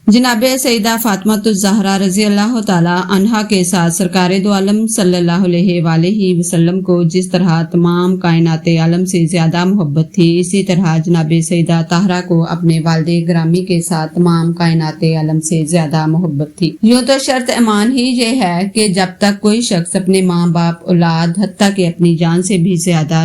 जनाब सईदा फातिमा ज़हरा रजी अल्लाह ताला अन्हा के साथ सरकार दो आलम सल्लल्लाहु अलैहि वसल्लम को जिस तरह तमाम कायनात आलम से ज्यादा मोहब्बत थी, इसी तरह जनाब सईदा ताहरा को अपने वालिद ग्रामी के साथ तमाम कायनात आलम से ज्यादा मोहब्बत थी। यूं तो शर्त ईमान ही ये है कि जब तक कोई शख्स अपने माँ बाप, औलाद, हत्ता कि अपनी जान से भी ज्यादा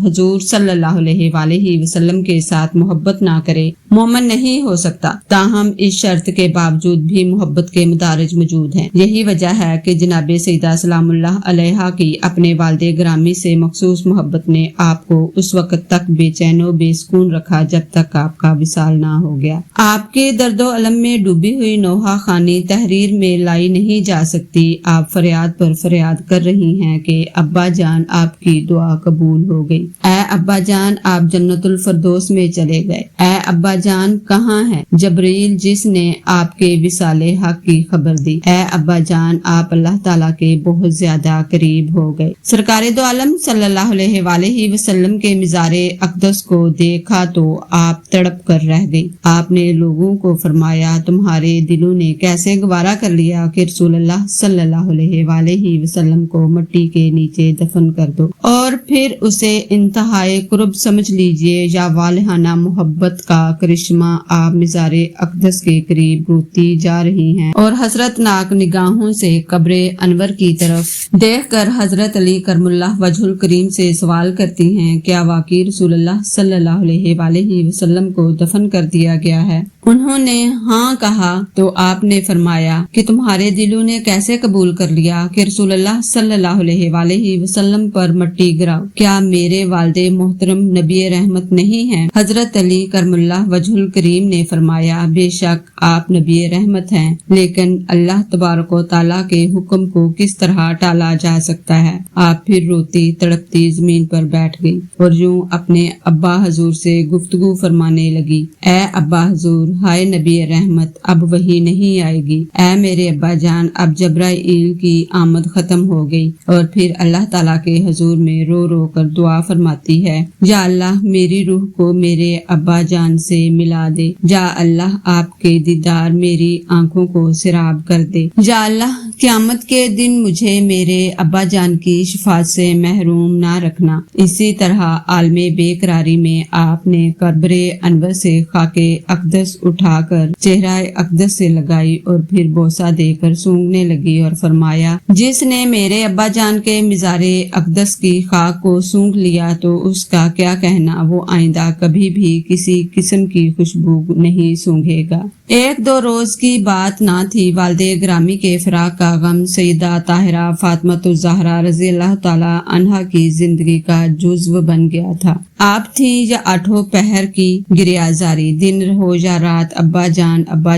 हुजूर सल्लल्लाहु अलैहि वसल्लम के साथ मोहब्बत ना करे, मोमन नहीं हो सकता। ताहम इस शर्त के बावजूद भी मोहब्बत के मदारिज मौजूद हैं। यही वजह है कि जनाब सईदा सलामुल्लाह अलैहा की अपने वालिदे ग्रामी से मखसूस मोहब्बत ने आपको उस वक्त तक बेचैनो बेसुकून रखा जब तक आपका विसाल ना हो गया। आपके दर्दो अलम में डूबी हुई नोहा खानी तहरीर में लाई नहीं जा सकती। आप फरियाद पर फरियाद कर रही हैं कि अब्बा जान आपकी दुआ कबूल हो गई। ऐ अब्बा जान आप जन्नतुल फरदौस में चले गए। ऐ अब्बा जान कहाँ हैं जबरील जिसने आपके विसाले हक की खबर दी। ऐ अब्बा जान आप अल्लाह ताला के बहुत ज्यादा करीब हो गए। सरकार दो आलम सल्लल्लाहु अलैहि वसल्लम के मिज़ारे अक़दस को देखा तो आप तड़प कर रह गई। आपने लोगों को फरमाया, तुम्हारे दिलों ने कैसे गवारा कर लिया कि रसूलुल्लाह सल्लल्लाहु अलैहि वसल्लम को मिट्टी के नीचे दफन कर दो, और फिर उसे इंतहाए कुर्ब समझ लीजिए या वालिहाना मोहब्बत का करिश्मा आप मिज़ारे अक़दस के करीब रोती जा रही हैं और हसरतनाक निगाहों से कब्रे अनवर की तरफ देखकर हजरत अली करमुल्लाह वजहुल करीम से सवाल करती हैं, क्या वाकई रसूलुल्लाह सल्लल्लाहु अलैहि वसल्लम को दफन कर दिया गया है? उन्होंने हाँ कहा तो आपने फरमाया कि तुम्हारे दिलों ने कैसे कबूल कर लिया कि रसूलुल्लाह सल्लल्लाहु अलैहि वसल्लम पर मिट्टी गिराओ। क्या मेरे वालिदे मोहतरम नबी रहमत नहीं हैं? हजरत अली करमुल्लाह वजहुल करीम ने फरमाया, बेशक आप नबी रहमत हैं, लेकिन अल्लाह तबारक व तआला के हुक्म को किस तरह टाला जा सकता है। आप फिर रोती तड़पती जमीन पर बैठ गई और यूं अपने अब्बा हजूर से गुफ्तगू फरमाने लगी, ऐ अब्बा हजूर, हाय नबी रहमत, अब वही नहीं आएगी। ऐ मेरे अब्बा जान, अब जब्राइल की आमद खत्म हो गई। और फिर अल्लाह ताला के हजूर में रो रो कर दुआ फरमाती है, या अल्लाह मेरी रूह को मेरे अब्बा जान से मिला दे। या अल्लाह आपके दीदार मेरी आंखों को सिराब कर दे। या अल्लाह क़यामत के दिन मुझे मेरे अब्बा जान की शफाअत से महरूम ना रखना। इसी तरह आलमे बेकरारी में आपने कब्रे अनवर से खाके अक़दस उठाकर चेहरा अक़दस से लगाई और फिर बोसा देकर सूंघने लगी और फरमाया, जिसने मेरे अब्बा जान के मिज़ारे अक़दस की खाक को सूंघ लिया तो उसका क्या कहना, वो आइंदा कभी भी किसी किस्म की खुशबू नहीं सूंघेगा। एक दो रोज की बात ना थी, वालिदे ग्रामी के फिराक का गम सईदा ताहिरा फातिमा ज़हरा रज़ी अल्लाह ताला अन्हा की जिंदगी का जुज़्व बन गया था। आप थी या आठों पहर की गिरियाजारी, दिन हो या रात अब्बा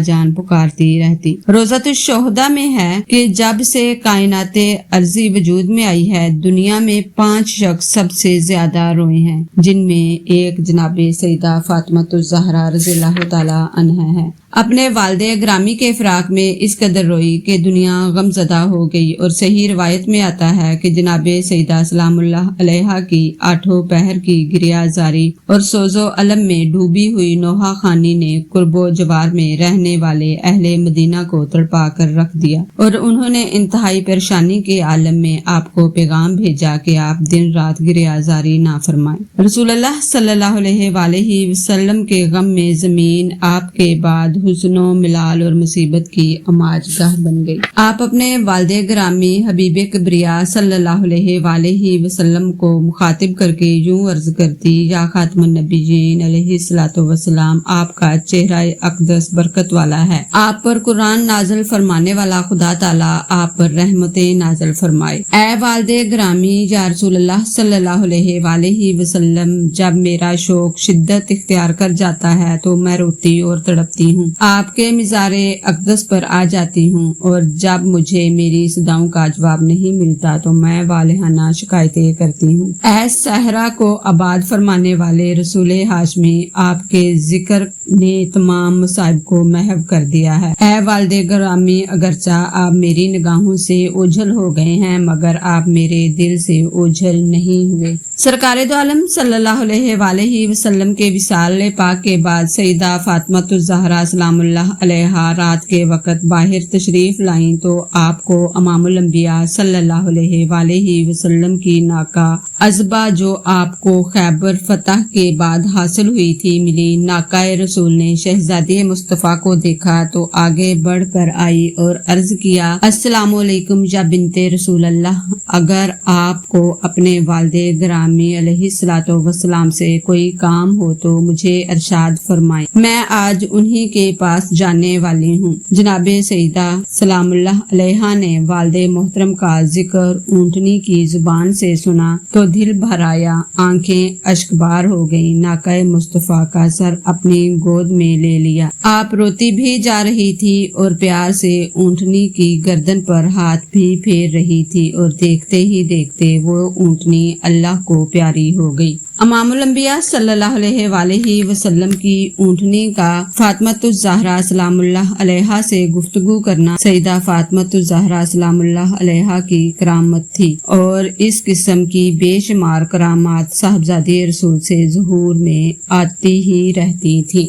जान पुकारती रहती। रोज़तुश शोहदा में है कि जब से कायनाते अर्जी वजूद में आई है, दुनिया में 5 शख्स सबसे ज्यादा रोए हैं, जिनमें एक जनाबे सईदा फातिमा ज़हरा रज़ी अल्लाह ताला अन्हा है। अपने वालिदे ग्रामी के फिराक में इस कदर रोई कि दुनिया गमजदा हो गई। और सही रिवायत में आता है कि जनाबे सईदा सलामुल्लाह अलैहा की आठों पहर की गिरियाजारी और सोजो अलम में डूबी हुई नोहा खानी ने कुर्बो जवार में रहने वाले अहले मदीना को तड़पा कर रख दिया, और उन्होंने इंतहाई परेशानी के आलम में आपको पैगाम भेजा कि आप दिन रात गिरियाजारी ना फरमाएं। रसूलुल्लाह सल्लल्लाहु अलैहि वसल्लम के गम में जमीन आपके बाद हुस्नो मिलाल और मुसीबत की अमाजगाह बन गई। आप अपने वालिदे ग्रामी हबीबे किबरिया सल्लल्लाहु अलैहि वसल्लम को मुखातिब करके यूं अर्ज करती, या खातमुन नबीयीन अलैहिस्सलातु वस्सलाम, आपका चेहरा अक़दस बरकत वाला है। आप पर कुरान नाज़िल फरमाने वाला खुदा ताला आप पर रहमतें नाज़िल फरमाए। ऐ वालिदे ग्रामी, या रसूलुल्लाह सल्लल्लाहु अलैहि वसल्लम, जब मेरा शौक शिद्दत इख्तियार कर जाता है तो मैं रोती और तड़पती हूँ, आपके मिज़ारे अक़दस पर आ जाती हूँ, और जब मुझे मेरी सदाओं का जवाब नहीं मिलता तो मैं वालिहाना शिकायतें करती हूँ। ऐ सहरा को आबाद فرمانے والے رسول ہاشمی آپ کے ذکر نے تمام مصائب کو محو کر دیا ہے۔ اے والد گرامی، اگرچہ آپ میری نگاہوں سے اوجھل ہو گئے ہیں مگر آپ میرے دل سے اوجھل نہیں ہوئے۔ سرکار دو عالم صلی اللہ علیہ وآلہ وسلم کے وصال پاک کے بعد سیدہ فاطمۃ الزہرا سلام اللہ علیہا رات کے وقت باہر تشریف لائیں تو آپ کو امام الانبیاء صلی اللہ علیہ وآلہ وسلم کی ناقہ عذبہ جو آپ کو خیبر فتح کے بعد حاصل ہوئی تھی ملی۔ ناقہ رسول نے شہزادی مصطفیٰ کو دیکھا تو آگے بڑھ کر آئی اور عرض کیا، السلام علیکم یا بنت رسول اللہ، اگر آپ کو اپنے والد گرامی علیہ الصلوۃ والسلام سے کوئی کام ہو تو مجھے ارشاد فرمائیں، میں آج انہی کے پاس جانے والی ہوں۔ جناب سیدہ سلام اللہ علیہا نے والد محترم کا ذکر اونٹنی کی زبان سے سنا تو دل بھر آیا، آنکھیں اشکبار ہو گئیں۔ ناقہ مصطفیٰ کا سر اپنی گود میں لے لیا، آپ روتی بھی جا رہی تھی اور پیار سے اونٹنی کی گردن پر ہاتھ بھی پھیر رہی تھی اور دیکھتے ہی دیکھتے وہ اونٹنی اللہ کو پیاری ہو گئی۔ امام الانبیاء صلی اللہ علیہ وآلہ وسلم کی اونٹنی کا فاطمۃ الزہرا سلام اللہ علیہا سے گفتگو کرنا سیدہ فاطمۃ الزہرا سلام اللہ علیہا کی کرامت تھی، اور اس قسم کی بے شمار کرامات صاحبزادی رسول سے ظہور میں آتی ہی رہتی تھی۔